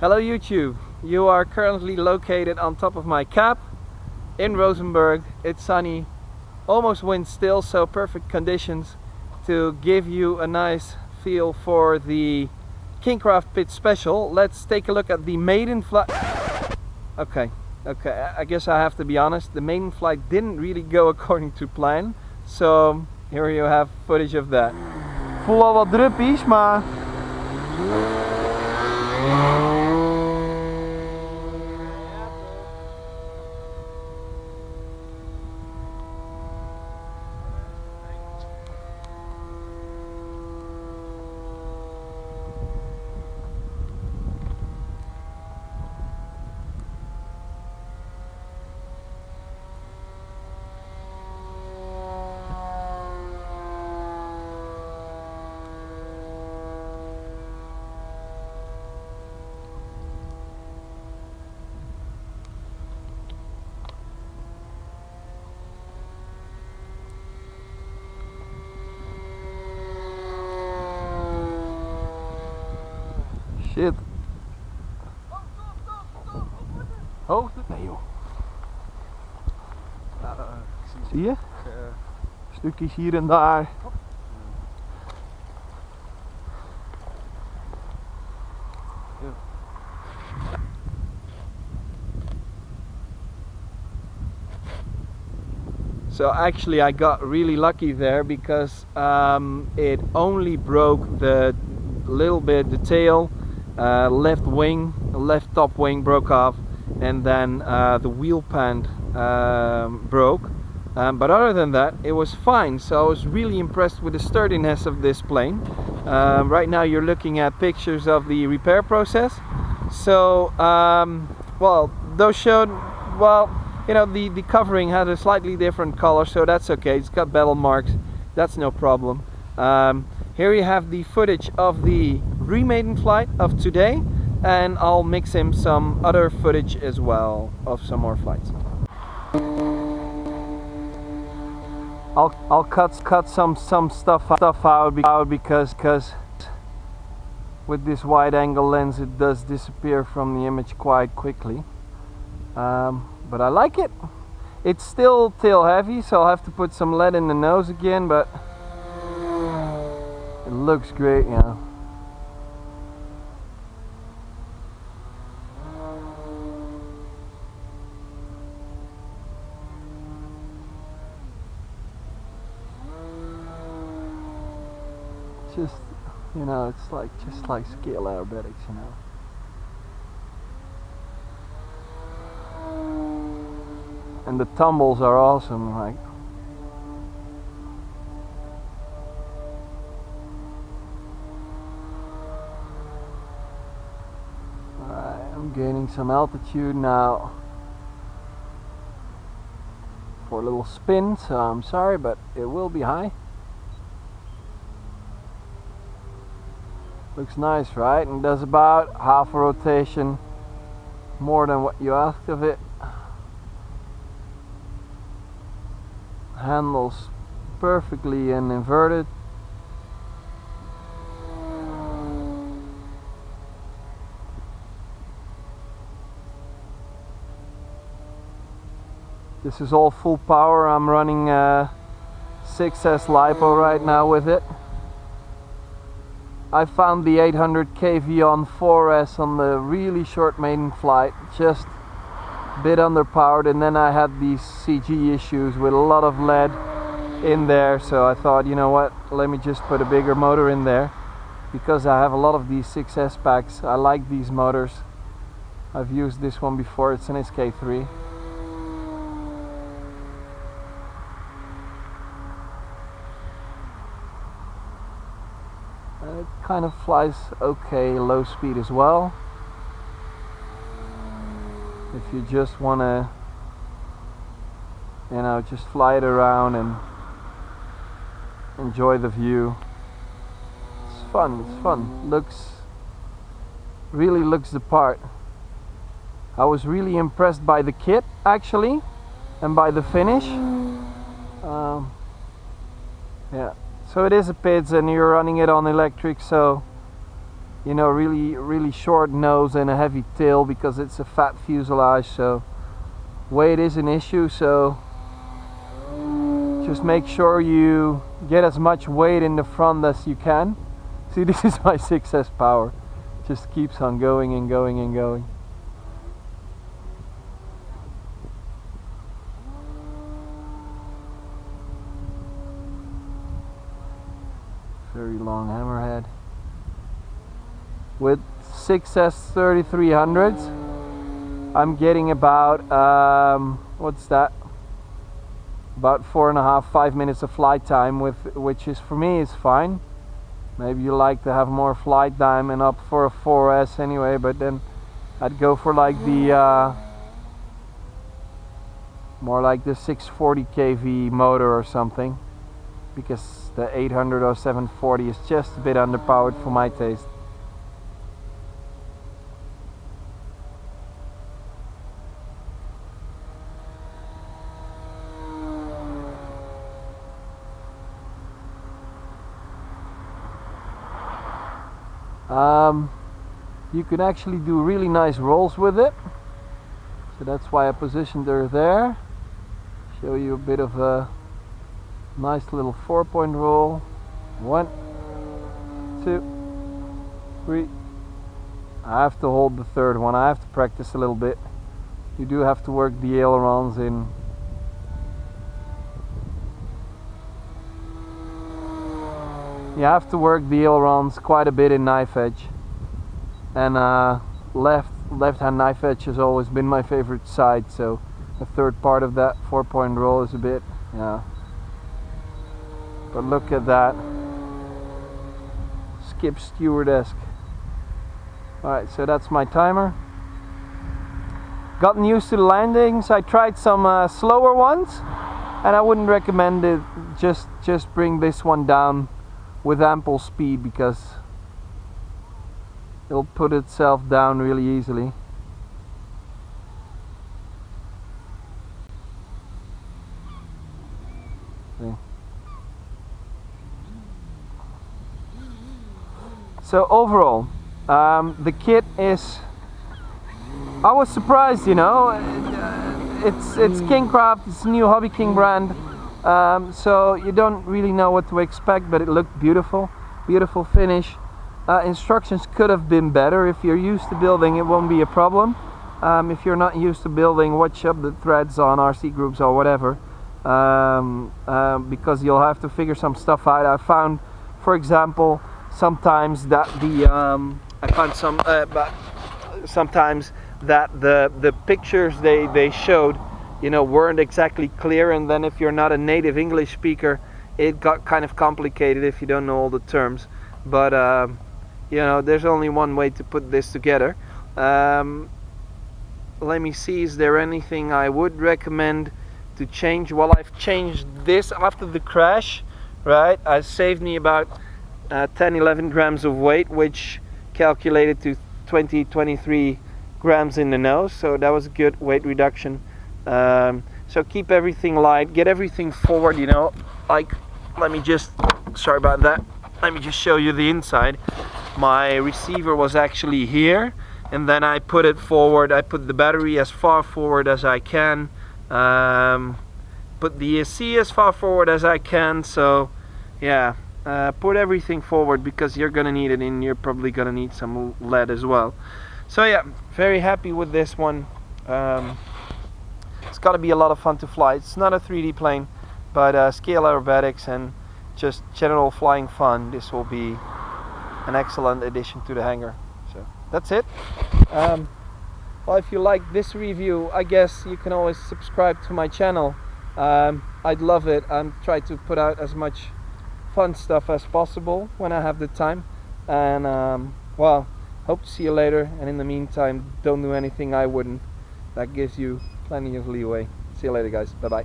Hello YouTube, you are currently located on top of my cab in Rosenberg. It's sunny, almost wind still, so perfect conditions to give you a nice feel for the Kingcraft Pitts special. Let's take a look at the Maiden flight. Okay, I guess I have to be honest, the Maiden flight didn't really go according to plan. So here you have footage of that. Voel al wat druppies, maar shit. Hoogte? Nee joh. Zie je? Stukjes hier en daar. So actually I got really lucky there because it only broke the little bit the tail, left top wing broke off, and then the wheel pan broke, but other than that it was fine. So I was really impressed with the sturdiness of this plane. Right now you're looking at pictures of the repair process. So well, those showed, well, you know, the covering had a slightly different color, so that's okay. It's got battle marks, that's no problem. Here you have the footage of the Remaiden flight of today, and I'll mix in some other footage as well of some more flights. I'll cut some stuff out because with this wide angle lens it does disappear from the image quite quickly. But I like it. It's still tail heavy, so I'll have to put some lead in the nose again, but it looks great, you know. Just, you know, it's like just like scale aerobatics, you know. And the tumbles are awesome, like. Alright, I'm gaining some altitude now for a little spin, so I'm sorry, but it will be high. Looks nice, right? And does about half a rotation more than what you asked of it. Handles perfectly and inverted. This is all full power. I'm running 6S LiPO right now with it. I found the 800 kV on 4S on the really short maiden flight, just a bit underpowered, and then I had these CG issues with a lot of lead in there, so I thought, you know what, let me just put a bigger motor in there, because I have a lot of these 6S packs. I like these motors. I've used this one before, it's an SK3. It kind of flies okay, low speed as well. If you just want to, you know, just fly it around and enjoy the view. It's fun, it's fun. Really looks the part. I was really impressed by the kit actually, and by the finish. Yeah. So it is a Pitts and you're running it on electric, so you know, really short nose and a heavy tail because it's a fat fuselage, so weight is an issue. So just make sure you get as much weight in the front as you can. See, this is my 6S power. Just keeps on going and going and going. Very long hammerhead. With 6S 3300s, I'm getting about, what's that? About 4.5–5 minutes of flight time, which is, for me, is fine. Maybe you like to have more flight time and up for a 4S anyway, but then I'd go for like the more like the 640 kV motor or something, because the 800 or 740 is just a bit underpowered for my taste. You can actually do really nice rolls with it, so that's why I positioned her there. Show you a bit of a nice little 4-point roll. 1, 2, 3. I have to hold the third one. I have to practice a little bit. You do have to work the ailerons in. You have to work the ailerons quite a bit in knife edge, and left-hand knife edge has always been my favorite side, so the third part of that 4-point roll is a bit, yeah. But look at that, Skip Stewart-esque. Alright, so that's my timer. Gotten used to the landings. I tried some slower ones, and I wouldn't recommend it. Just bring this one down with ample speed, because it'll put itself down really easily. See. So overall, the kit is, I was surprised, you know, it's Kingcraft, it's a new Hobby King brand. So you don't really know what to expect, but it looked beautiful, beautiful finish. Instructions could have been better. If you're used to building, it won't be a problem. If you're not used to building, watch up the threads on RC groups or whatever, because you'll have to figure some stuff out. I found, for example, sometimes that sometimes that the pictures they showed, you know, weren't exactly clear, and then if you're not a native English speaker, it got kind of complicated if you don't know all the terms. But you know, there's only one way to put this together. Let me see, is there anything I would recommend to change? Well, I've changed this after the crash, right? It saved me about 10–11 grams of weight, which calculated to 20–23 grams in the nose, so that was a good weight reduction. So keep everything light, get everything forward, you know, like, let me just, sorry about that, let me just show you the inside. My receiver was actually here, and then I put it forward. I put the battery as far forward as I can, put the ESC as far forward as I can, so yeah, put everything forward because you're gonna need it, and you're probably gonna need some lead as well. So yeah, very happy with this one. It's got to be a lot of fun to fly. It's not a 3D plane, but scale aerobatics and just general flying fun, this will be an excellent addition to the hangar. So that's it. Well, if you like this review, I guess you can always subscribe to my channel. I'd love it. I'm trying to put out as much fun stuff as possible when I have the time. And well, hope to see you later, and in the meantime, don't do anything I wouldn't. That gives you plenty of leeway. See you later, guys. Bye bye.